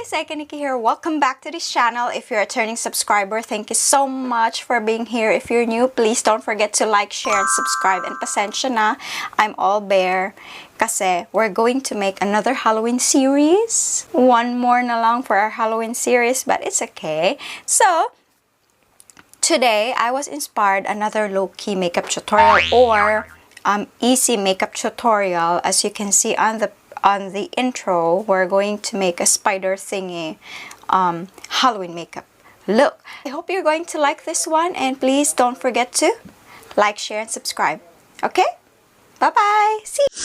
Cykaniki here. Welcome back to this channel. If you're a returning subscriber, thank you so much for being here. If you're new, please don't forget to like, share, and subscribe. And pasensya na, I'm all bare kasi we're going to make another Halloween series. One more na lang for our Halloween series, but it's okay. So, today, I was inspired another low-key makeup tutorial or easy makeup tutorial. As you can see on the intro, we're going to make a spider thingy Halloween makeup look. I hope you're going to like this one, and please don't forget to like, share, and subscribe. Okay? Bye-bye! See you.